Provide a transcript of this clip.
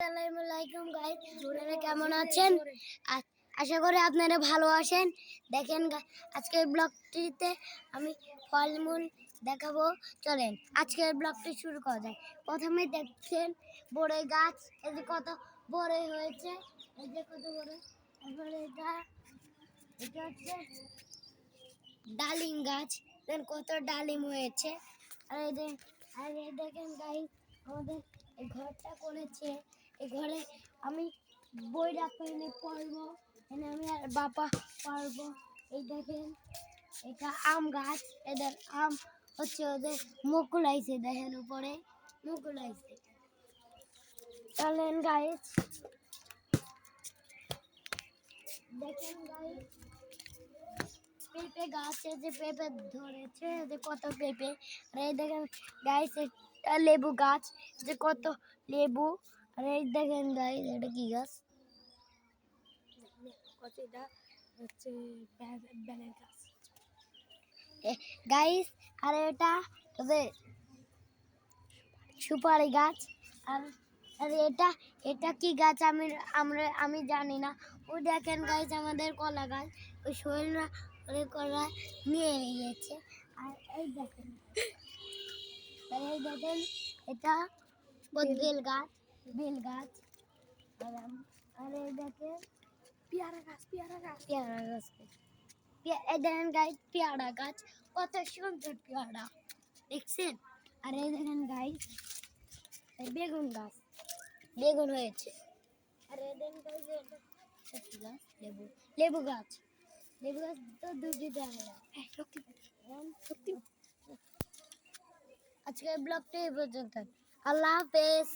আসসালামু আলাইকুম গাইস, আপনারা কেমন আছেন? আশা করি আপনারা ভালো আছেন। দেখেন আজকের ব্লগটিতে আমি ফলমূল দেখাবো। চলেন আজকের ব্লগটি শুরু করা যায়। প্রথমে দেখছেন বড়ই গাছ, এই যে কত বড়ই হয়েছে, এই যে কত বড়। তারপরে এটা হচ্ছে ডালিম গাছ, দেখেন কত ডালিম হয়েছে। আর এই দেখেন গাইস, আমাদের এই ঘরটা করেছে। এই ঘরে আমি বই রাখবো, এনে পড়বো, এনে আমি আর বাবা পড়বো। এই দেখেন এটা আম গাছ, এদের আম হচ্ছে, ওদের মুকুল আইছে, দেখেন উপরে মুকুল আইছে। চলেন গাইস, দেখেন গাইস পেঁপে গাছে যে পেঁপে ধরেছে, যে কত পেঁপে। আর এই দেখেন গাইস একটা লেবু গাছ, যে কত লেবু। আর এই দেখেন গাইস এটা কি গাছ, এটা হচ্ছে বেলের গাছ গাইস। আর এটা সুপারি গাছ। আর আর এটা কি গাছ আমি জানি না। ওই দেখেন গাইস আমাদের কলা গাছ, ওই শরীররা কলা নিয়ে গিয়েছে। আর এই দেখেন এটা বেল গাছ, বেল গাছ। আর এই দেখেন পেয়ারা গাছ, পেয়ারা গাছ, পেয়ারা গাছ। এই দেখেন গাইস পেয়ারা গাছ, কত সুন্দর পেয়ারা, দেখছেন? আর এই দেখেন গাইস বেগুন গাছ, বেগুন হয়েছে। আর এই দেখেন গাইস গাছ, লেবু, লেবু গাছ, লেবু গাছ তো দুটি দেখা। আজকের ব্লগটা এই পর্যন্ত। আল্লাহ হাফেজ।